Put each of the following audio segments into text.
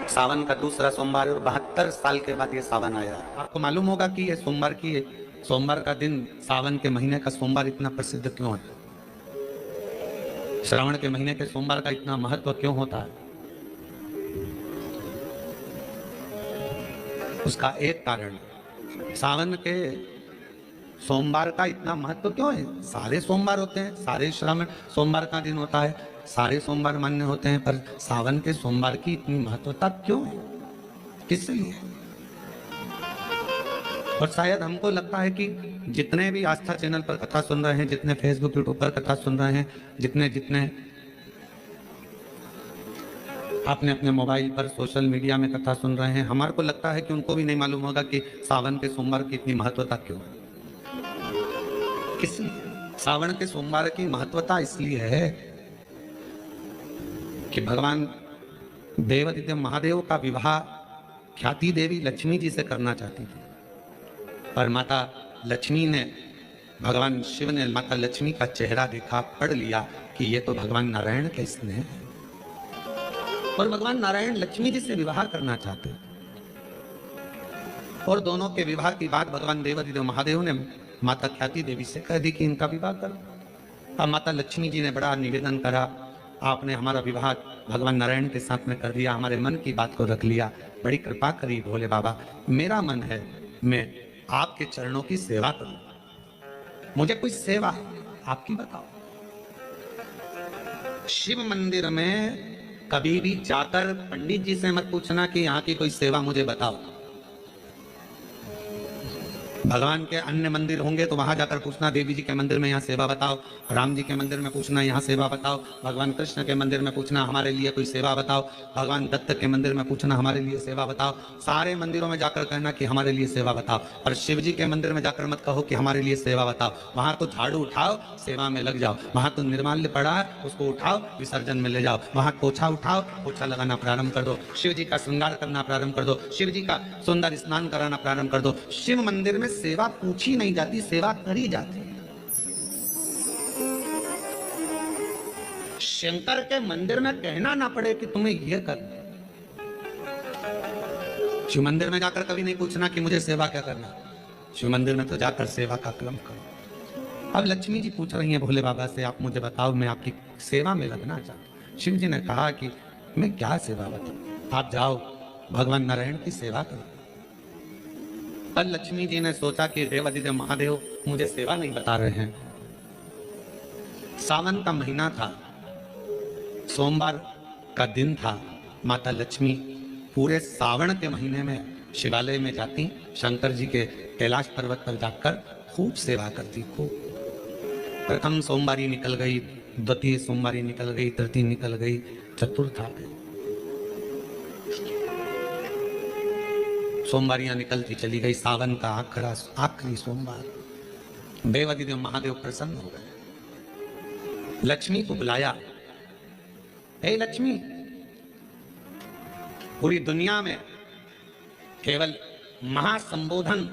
सावन का दूसरा सोमवार है और 72 साल के बाद ये सावन आया। आपको मालूम होगा कि ये सोमवार का दिन सावन के महीने का सोमवार इतना प्रसिद्ध क्यों है? श्रावण के महीने के सोमवार का इतना महत्व क्यों होता है? उसका एक कारण, सावन के सोमवार का इतना महत्व क्यों है? सारे सोमवार होते हैं, सारे श्रावण सोमवार का दिन होता है, सारे सोमवार मान्य होते हैं, पर सावन के सोमवार की इतनी महत्वता क्यों है? किस लिए? और शायद हमको लगता है कि जितने भी आस्था चैनल पर कथा सुन रहे हैं, जितने फेसबुक यूट्यूब पर कथा सुन रहे हैं, जितने अपने अपने मोबाइल पर सोशल मीडिया में कथा सुन रहे हैं, हमारे को लगता है कि उनको भी नहीं मालूम होगा कि सावन के सोमवार की इतनी महत्वता क्यों है। किस लिए? सावन के सोमवार की महत्वता इसलिए है कि भगवान देवादिदेव महादेव का विवाह ख्याति देवी लक्ष्मी जी से करना चाहती थी, पर माता लक्ष्मी ने, भगवान शिव ने माता लक्ष्मी का चेहरा देखा, पढ़ लिया कि ये तो भगवान नारायण के स्नेह है, और भगवान नारायण लक्ष्मी जी से विवाह करना चाहते। और दोनों के विवाह की बात भगवान देवादिदेव महादेव ने माता ख्याति देवी से कह दी कि इनका विवाह करो। अब माता लक्ष्मी जी ने बड़ा निवेदन करा, आपने हमारा विवाह भगवान नारायण के साथ में कर दिया, हमारे मन की बात को रख लिया, बड़ी कृपा करी भोले बाबा, मेरा मन है मैं आपके चरणों की सेवा करूं, मुझे कोई सेवा आपकी बताओ। शिव मंदिर में कभी भी जाकर पंडित जी से मत पूछना कि यहाँ की कोई सेवा मुझे बताओ। भगवान के अन्य मंदिर होंगे तो वहां जाकर पूछना, देवी जी के मंदिर में यहाँ सेवा बताओ, राम जी के मंदिर में पूछना यहाँ सेवा बताओ, भगवान कृष्ण के मंदिर में पूछना हमारे लिए कोई सेवा बताओ, भगवान दत्त के मंदिर में पूछना हमारे लिए सेवा बताओ। सारे मंदिरों में जाकर कहना कि हमारे लिए सेवा बताओ, और शिव जी के मंदिर में जाकर मत कहो कि हमारे लिए सेवा बताओ। वहां तो झाड़ू उठाओ, सेवा में लग जाओ, वहां तो निर्माल्य पड़ा है उसको उठाओ, विसर्जन में ले जाओ, वहां पोछा उठाओ, पोछा लगाना प्रारंभ कर दो, शिव जी का श्रृंगार करना प्रारंभ कर दो, शिव जी का सुंदर स्नान कराना प्रारंभ कर दो। शिव मंदिर में सेवा पूछी नहीं जाती, सेवा करी जाती है। शंकर के मंदिर में कहना ना पड़े कि तुम्हें यह कर। शिव मंदिर में जाकर कभी नहीं पूछना कि मुझे सेवा क्या करना, शिव मंदिर में तो जाकर सेवा का क्रम करो। अब लक्ष्मी जी पूछ रही हैं भोले बाबा से, आप मुझे बताओ, मैं आपकी सेवा में लगना चाहता हूं। शिव जी ने कहा कि मैं क्या सेवा बताऊं, आप जाओ भगवान नारायण की सेवा करो। कल लक्ष्मी जी ने सोचा कि देवादिदेव महादेव मुझे सेवा नहीं बता रहे हैं। सावन का महीना था, सोमवार का दिन था, माता लक्ष्मी पूरे सावन के महीने में शिवालय में जाती, शंकर जी के कैलाश पर्वत पर जाकर खूब सेवा करती। खूब प्रथम सोमवारी निकल गई, द्वितीय सोमवारी निकल गई, तृतीय निकल गई, चतुर्थ आ गई, सोमवारियां निकलती चली गई। सावन का आखिरी सोमवार, देवादिदेव महादेव प्रसन्न हो गए, लक्ष्मी को बुलाया, हे लक्ष्मी, पूरी दुनिया में केवल महासंबोधन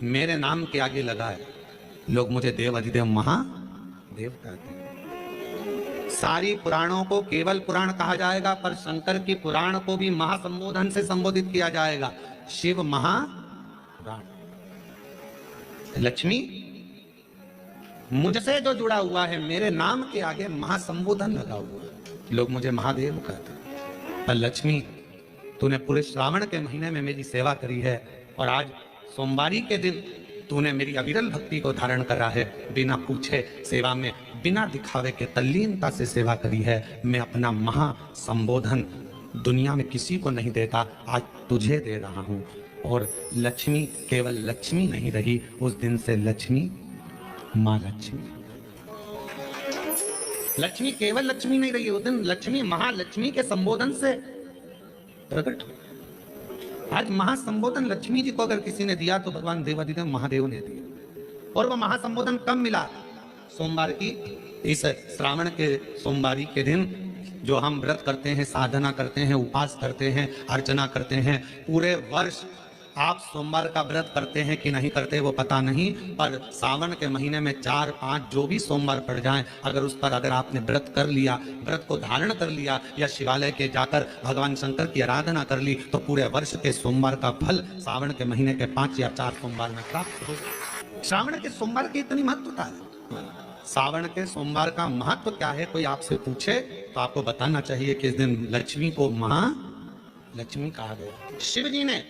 मेरे नाम के आगे लगा है, लोग मुझे देवादिदेव महादेव कहते हैं। सारी पुराणों को केवल पुराण कहा जाएगा, पर शंकर की पुराण को भी महासंबोधन से संबोधित किया जाएगा, शिव महापुराण। लक्ष्मी, मुझसे जो जुड़ा हुआ है मेरे नाम के आगे महासंबोधन लगा हुआ है, लोग मुझे महादेव कहते हैं। पर लक्ष्मी, तूने पूरे श्रावण के महीने में मेरी सेवा करी है, और आज सोमवारी के दिन तूने मेरी अविरल भक्ति को धारण करा है, बिना पूछे सेवा में, बिना दिखावे के तल्लीनता से सेवा करी है। मैं अपना महासंबोधन दुनिया में किसी को नहीं देता, आज तुझे दे रहा हूं। और लक्ष्मी केवल लक्ष्मी नहीं रही, उस दिन से लक्ष्मी मां लक्ष्मी, लक्ष्मी केवल लक्ष्मी नहीं रही, उस दिन लक्ष्मी महालक्ष्मी के संबोधन से प्रकट हुई। आज महासंबोधन लक्ष्मी जी को अगर किसी ने दिया तो भगवान देवादिदेव महादेव ने दिया। और वह महासंबोधन कब मिला? सोमवार की, इस श्रावण के सोमवारी के दिन जो हम व्रत करते हैं, साधना करते हैं, उपास करते हैं, अर्चना करते हैं, पूरे वर्ष आप सोमवार का व्रत करते हैं कि नहीं करते वो पता नहीं, पर सावन के महीने में 4-5 जो भी सोमवार पड़ जाएं, अगर उस पर अगर आपने व्रत कर लिया, व्रत को धारण कर लिया या शिवालय के जाकर भगवान शंकर की आराधना कर ली, तो पूरे वर्ष के सोमवार का फल सावन के महीने के 5 या 4 सोमवार में प्राप्त होगा। श्रावण के सोमवार की इतनी महत्वता है। सावन के सोमवार का महत्व क्या है, कोई आपसे पूछे तो आपको बताना चाहिए कि इस दिन लक्ष्मी को महालक्ष्मी कहा गया। शिव जी ने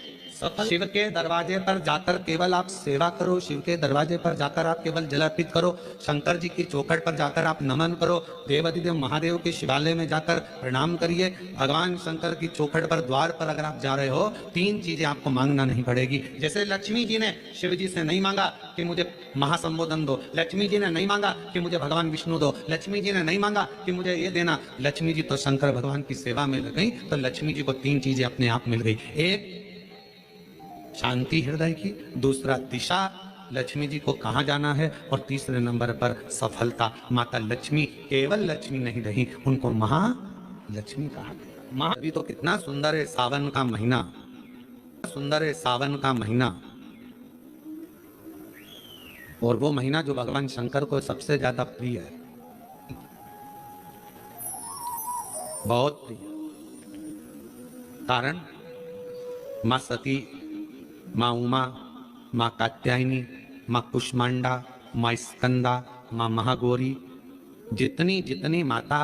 शिव के दरवाजे पर जाकर केवल आप सेवा करो, शिव के दरवाजे पर जाकर आप केवल जल अर्पित करो, शंकर जी की चौखट पर जाकर आप नमन करो, देवाधिदेव महादेव के शिवालय में जाकर प्रणाम करिए। भगवान शंकर की चौखट पर द्वार पर अगर आप जा रहे हो, 3 चीजें आपको मांगना नहीं पड़ेगी। जैसे लक्ष्मी जी ने शिव जी से नहीं मांगा कि मुझे महासंबोधन दो, लक्ष्मी जी ने नहीं मांगा कि मुझे भगवान विष्णु दो, लक्ष्मी जी ने नहीं मांगा कि मुझे ये देना। लक्ष्मी जी तो शंकर भगवान की सेवा में लग गई, तो लक्ष्मी जी को 3 चीजें अपने आप मिल गई। एक शांति हृदय की, दूसरा दिशा, लक्ष्मी जी को कहाँ जाना है, और तीसरे नंबर पर सफलता। माता लक्ष्मी केवल लक्ष्मी नहीं रही, उनको महालक्ष्मी कहा गया। महा अभी तो कितना सुंदर है सावन का महीना, सुंदर है सावन का महीना, और वो महीना जो भगवान शंकर को सबसे ज्यादा प्रिय है, बहुत प्रिय। कारण माँ सती, माँ उमा, माँ कात्यायनी, माँ कुष्मांडा, माँ स्कंदा, माँ महागौरी, जितनी जितनी माता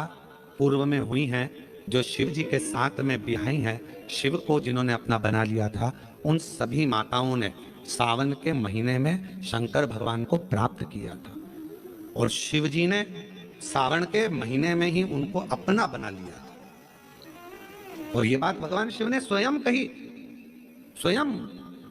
पूर्व में हुई हैं, जो शिव जी के साथ में बिहाई हैं, शिव को जिन्होंने अपना बना लिया था, उन सभी माताओं ने सावन के महीने में शंकर भगवान को प्राप्त किया था, और शिव जी ने सावन के महीने में ही उनको अपना बना लिया था। और ये बात भगवान शिव ने स्वयं कही, स्वयं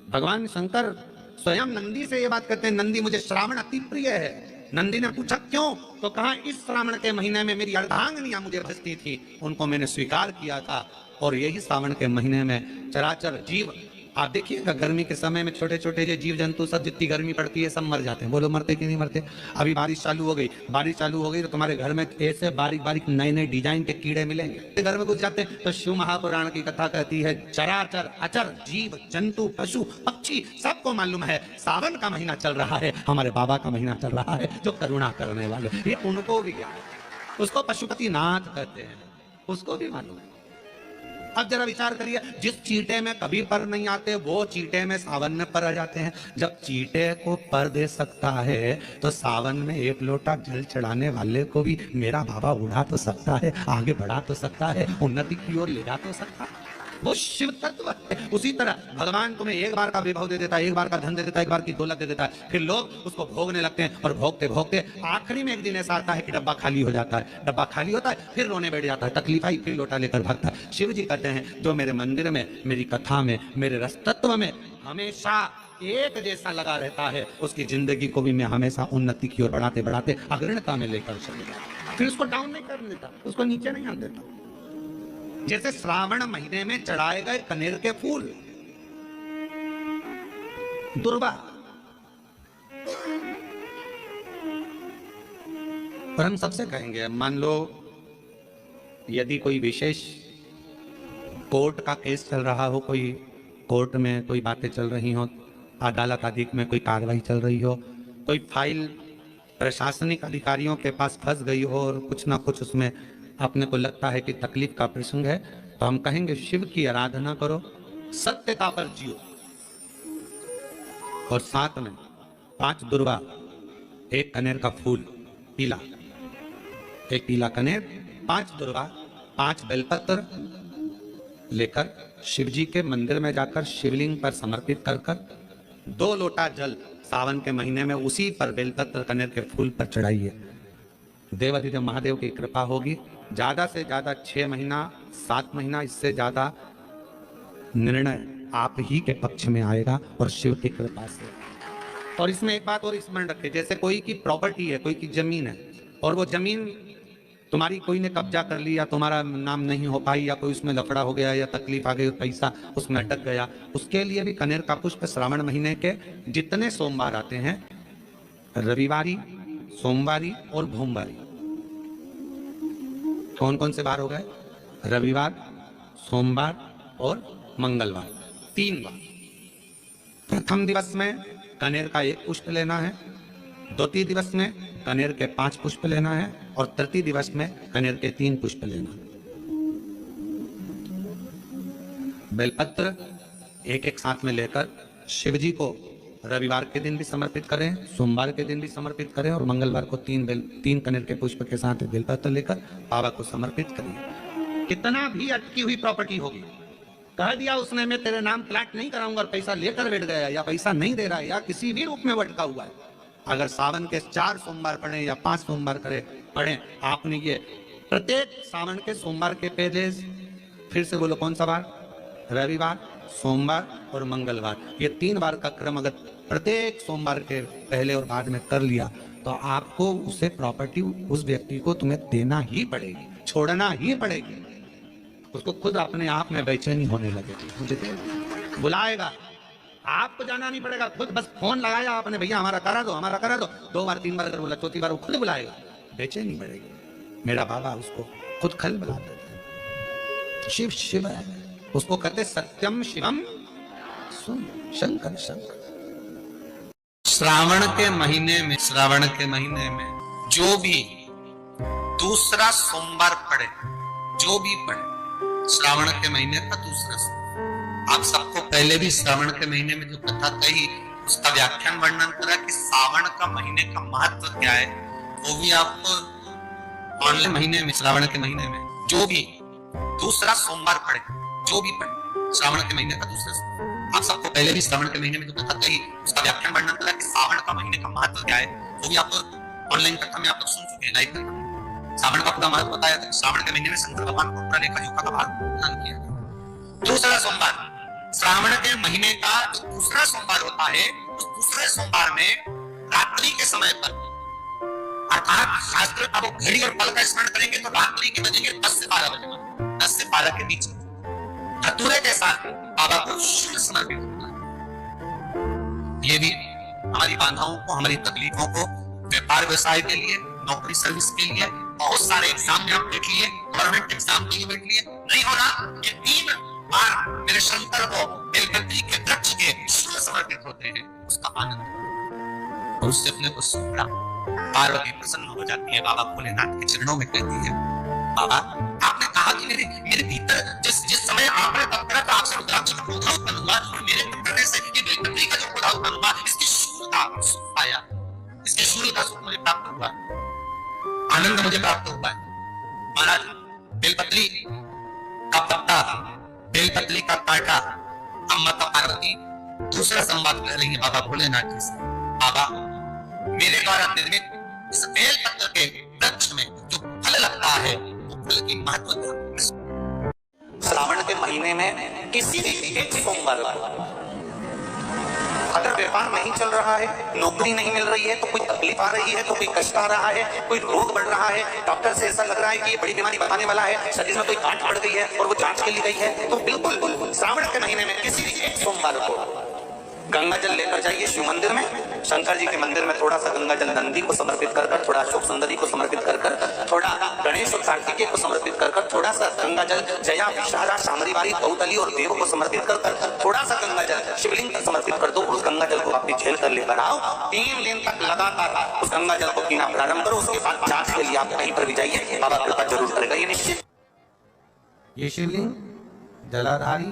भगवान शंकर स्वयं नंदी से ये बात कहते हैं, नंदी मुझे श्रावण अति प्रिय है। नंदी ने पूछा क्यों, तो कहा इस श्रावण के महीने में मेरी अर्धांगिनियां मुझे भजती थी, उनको मैंने स्वीकार किया था, और यही सावन के महीने में चराचर जीव, आप देखिएगा गर्मी के समय में छोटे छोटे जो जीव जंतु सब, जितनी गर्मी पड़ती है सब मर जाते हैं। बोलो मरते कि नहीं मरते। अभी बारिश चालू हो गई, बारिश चालू हो गई तो तुम्हारे घर में ऐसे बारीक बारीक नए नए डिजाइन के कीड़े मिलेंगे। घर में घुस जाते हैं तो शिव महापुराण की कथा कहती है, चराचर अचर जीव जंतु पशु पक्षी सबको मालूम है सावन का महीना चल रहा है, हमारे बाबा का महीना चल रहा है जो करुणा करने वाले, ये उनको भी ज्ञान है। उसको पशुपति नाथ कहते हैं, उसको भी मालूम है। अब जरा विचार करिए, जिस चींटे में कभी पर नहीं आते वो चींटे में सावन में पर आ जाते हैं। जब चींटे को पर दे सकता है तो सावन में 1 लोटा जल चढ़ाने वाले को भी मेरा बाबा उड़ा तो सकता है, आगे बढ़ा तो सकता है, उन्नति की ओर ले जा तो सकता है। वो शिव तत्व है। उसी तरह भगवान तुम्हें एक बार का वैभव दे देता है, एक बार का धन दे देता है, एक बार की दौलत दे देता है, फिर लोग उसको भोगने लगते हैं, और भोगते भोगते आखिरी में एक दिन ऐसा आता है कि डब्बा खाली हो जाता है। डब्बा खाली होता है, फिर रोने बैठ जाता है, तकलीफ आई, फिर लोटा लेकर भागता है। शिव जी कहते हैं जो मेरे मंदिर में, मेरी कथा में, मेरे रस तत्व में हमेशा एक जैसा लगा रहता है, उसकी जिंदगी को भी मैं हमेशा उन्नति की ओर बढ़ाते बढ़ाते अग्रणता में लेकर चले जाता, फिर उसको डाउन नहीं कर देता, उसको नीचे नहीं आने देता। जैसे श्रावण महीने में चढ़ाए गए कनेर के फूल, दुर्वा, और हम सबसे कहेंगे, मान लो यदि कोई विशेष कोर्ट का केस चल रहा हो, कोई कोर्ट में कोई बातें चल रही हो, अदालत आदि में कोई कार्रवाई चल रही हो, कोई फाइल प्रशासनिक अधिकारियों के पास फंस गई हो और कुछ ना कुछ उसमें अपने को लगता है कि तकलीफ का प्रसंग है, तो हम कहेंगे शिव की आराधना करो, सत्यता पर जियो, और साथ में 5 दुर्वा, 1 कनेर का फूल पीला, 1 पीला कनेर, 5 दुर्वा, 5 बेलपत्र लेकर शिव जी के मंदिर में जाकर शिवलिंग पर समर्पित कर 2 लोटा जल सावन के महीने में उसी पर बेलपत्र कनेर के फूल पर चढ़ाइए। देवाधिदेव महादेव की कृपा होगी, ज्यादा से ज्यादा 6 महीना 7 महीना, इससे ज्यादा निर्णय आप ही के पक्ष में आएगा और शिव की कृपा से। और इसमें एक बात और स्मरण रखें, जैसे कोई की प्रॉपर्टी है, कोई की जमीन है, और वो जमीन तुम्हारी कोई ने कब्जा कर लिया, तुम्हारा नाम नहीं हो पाई, या कोई उसमें लफड़ा हो गया, या तकलीफ आ गई, पैसा उसमें अटक गया, उसके लिए भी कनेर का पुष्प श्रावण महीने के जितने सोमवार आते हैं, रविवारी, सोमवारी और भोमवारी, कौन कौन से बार हो गए? रविवार, सोमवार और मंगलवार, 3 बार। प्रथम दिवस में कनेर का 1 पुष्प लेना है, द्वितीय दिवस में कनेर के 5 पुष्प लेना है और तृतीय दिवस में कनेर के 3 पुष्प लेना है। बेलपत्र एक एक साथ में लेकर शिव जी को रविवार के दिन भी समर्पित करें, सोमवार के दिन भी समर्पित करें और मंगलवार को 3 कनेर के पुष्प के साथ बेलपत्र लेकर बाबा को समर्पित करें। कितना भी अटकी हुई प्रॉपर्टी होगी, कह दिया उसने मैं तेरे नाम प्लाट नहीं कराऊंगा और पैसा लेकर बैठ गया या पैसा नहीं दे रहा है या किसी भी रूप में अटका हुआ है, अगर सावन के 4 सोमवार पढ़े या 5 सोमवार पढ़े, आपने ये प्रत्येक सावन के सोमवार के पहले, फिर से बोलो कौन सा बार, रविवार, सोमवार और मंगलवार, ये 3 बार का क्रम अगर प्रत्येक सोमवार के पहले और बाद में कर लिया तो आपको उसे प्रॉपर्टी उस व्यक्ति को तुम्हें देना ही पड़ेगी, छोड़ना ही पड़ेगी। उसको खुद अपने आप में बेचैनी होने लगेगी, मुझे बुलाएगा, आपको जाना नहीं पड़ेगा, खुद बस फोन लगाया आपने, भैया हमारा करा दो, हमारा करा दो, 2 बार 3 बार अगर बोला, चौथी बार वो खुद बुलाएगा, बेचैनी बढ़ेगी। मेरा बाबा उसको खुद खल बुलाते थे, शिव शिव है, उसको कहते सत्यम शिवम शंकर शंकर। श्रावण के महीने में जो भी दूसरा सोमवार पड़े, जो भी पड़े श्रावण के महीने का दूसरा सोमवार, आप सबको पहले भी श्रावण के महीने में जो कथा कही उसका व्याख्यान वर्णन करा कि श्रावण का महीने का महत्व क्या है, वो भी आपको ऑनलाइन महीने में, श्रावण के महीने में जो भी दूसरा सोमवार पड़े, जो भी पड़े श्रावण के महीने का दूसरा सोमवार, आप सबको पहले भी श्रावण के महीने में जो कथा कही उसका व्याख्यान वर्णन करा कि श्रावण का महीने का महत्व क्या है, वो भी आपको ऑनलाइन कथा में आप लोग सुन चुके हैं, लाइव कथा। श्रावण का पूरा महत्व बताया था, श्रावण के महीने में शंकर भगवान को पूरा लेखा जोखा का भार प्रदान किया था। दूसरा सोमवार, श्रावण के महीने का जो दूसरा सोमवार होता है, उस दूसरे सोमवार में रात्रि के समय पर, अर्थात शास्त्र का वो घड़ी और पल का स्मरण करेंगे तो रात्रि के बजेंगे 10 से 12 बजे, 10 से 12 के बीच धतूरे के साथ बाबा को शुद्ध समर्पित होता है। ये भी हमारी बाधाओं को, हमारी तकलीफों को, व्यापार व्यवसाय के लिए, नौकरी सर्विस के लिए, बहुत सारे एग्जाम में आप बैठ लिए, गवर्नमेंट एग्जाम के लिए बैठ लिए, नहीं हो रहा, ये 3 बार मेरे शंकर को बेलपत्री के वृक्ष के शुद्ध समर्पित होते हैं, उसका आनंद और उससे अपने को सुखड़ा। पार्वती प्रसन्न हो जाती है, बाबा भोलेनाथ के चरणों में कहती है, बाबा आपने कहा कि मेरे भीतर जिस समय आपने तप करा था, आपसे रुद्राक्ष का पौधा उत्पन्न हुआ, मेरे करने से ये बेलपत्री का जो पौधा उत्पन्न हुआ, इसकी शूलता सुख आया, इसके शूल का सुख मुझे प्राप्त हुआ, आनंद मुझे प्राप्त हुआ है। महाराज बेलपत्री का पत्ता, बेलपत्री का कांटा, अम्मा का पार्वती दूसरा संवाद कर रही है बाबा भोलेनाथ जी से, बाबा मेरे द्वारा निर्मित इस बेलपत्र के वृक्ष में जो फल लगता है, वो फल की महत्वता। श्रावण के महीने में किसी भी एक सोमवार अगर व्यापार नहीं चल रहा है, नौकरी नहीं मिल रही है, तो कोई तकलीफ आ रही है, तो कोई कष्ट आ रहा है, कोई रोग बढ़ रहा है, डॉक्टर से ऐसा लग रहा है कि ये बड़ी बीमारी बताने वाला है, शरीर में कोई गांठ बढ़ गई है और वो जांच के लिए गई है, तो बिल्कुल श्रावण के महीने में किसी भी एक सोमवार को गंगा जल लेकर जाइए शिव मंदिर में, शंकर जी के मंदिर में थोड़ा सा गंगा जल नंदी को समर्पित कर, थोड़ा अशोक सुंदरी को समर्पित कर, थोड़ा गणेश और कार्तिकेय को समर्पित कर, थोड़ा सा गंगा जल जया विशाला शामरीवारी गौतली और देव को समर्पित कर, थोड़ा सा गंगा जल शिवलिंग को समर्पित कर दो। उस गंगा जल को अपनी झेल कर लेकर आओ, 3 दिन तक लगातार उस गंगा जल को पीना प्रारंभ करो। उसके बाद जांच के लिए आप कहीं पर भी जाइए, बाबा कृपा जरूर करेगा। ये निश्चित, ये शिवलिंग जलाधारी,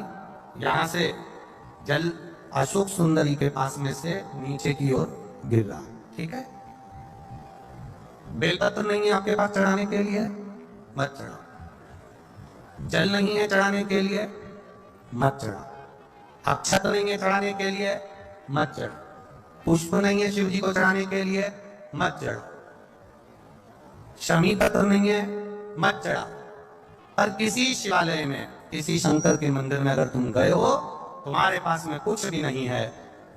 यहाँ से जल अशोक सुंदरी के पास में से नीचे की ओर गिर रहा, ठीक है। बेलपत्र नहीं है आपके पास चढ़ाने के लिए, मत चढ़ाओ। जल नहीं है चढ़ाने के लिए, मत चढ़ाओ। अक्षत नहीं है चढ़ाने के लिए, मत चढ़ाओ। पुष्प नहीं है शिव जी को चढ़ाने के लिए, मत चढ़ाओ। शमी पत्र नहीं है, मत चढ़ाओ। पर किसी शिवालय में, किसी शंकर के मंदिर में अगर तुम गए हो, तुम्हारे पास में कुछ भी नहीं है,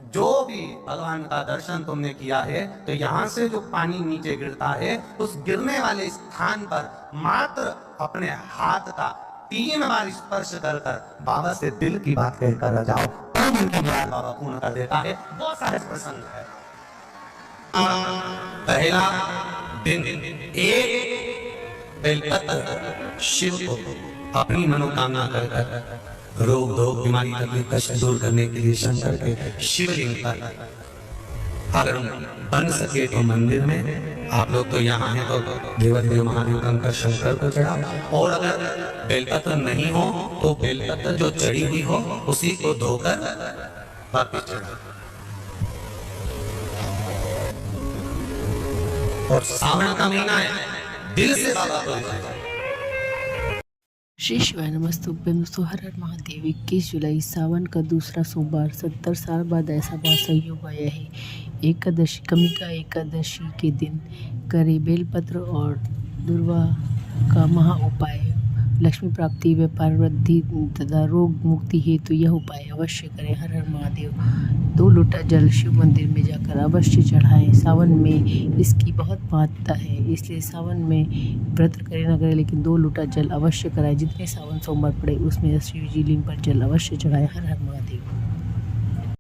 जो भी भगवान का दर्शन तुमने किया है, तो यहाँ से जो पानी नीचे गिरता है, उस गिरने वाले स्थान पर मात्र अपने हाथ का 3 बार स्पर्श कर बाबा से दिल की बात कहकर जाओ, बाबा पूर्ण कर देता है। वो सहज प्रसंग है। पहला दिन एक बेलपत्र शिव को अपनी मनोकामना कर रोग धोग बीमारी तकलीफ कष्ट दूर करने के लिए शंकर के शिवलिंग पर अगर बन सके तो मंदिर में, आप लोग तो यहाँ हैं तो देवादेव महादेव का अंकर शंकर को चढ़ा, और अगर बेलपत्र नहीं हो तो बेलपत्र जो चढ़ी हुई हो उसी को धोकर वापिस चढ़ा। और सावन का महीना है, दिल से बाबा को श्री शिवाय नमस्तुभ्यं। दोस्तों हर हर महादेव। 21 जुलाई सावन का दूसरा सोमवार, 70 साल बाद ऐसा संयोग आया है। एकादशी कमिका एकादशी के दिन करें बेलपत्र और दुर्वा का महा उपाय। लक्ष्मी प्राप्ति, व्यापार वृद्धि तथा रोग मुक्ति हेतु यह उपाय अवश्य करें। हर हर महादेव। 2 लोटा जल शिव मंदिर में जाकर अवश्य चढ़ाएं। सावन में इसकी बहुत महत्ता है, इसलिए सावन में व्रत करें न करें लेकिन 2 लोटा जल अवश्य कराएं। जितने सावन सोमवार पड़े उसमें शिव जी लिंग पर जल अवश्य चढ़ाएं। हर हर महादेव।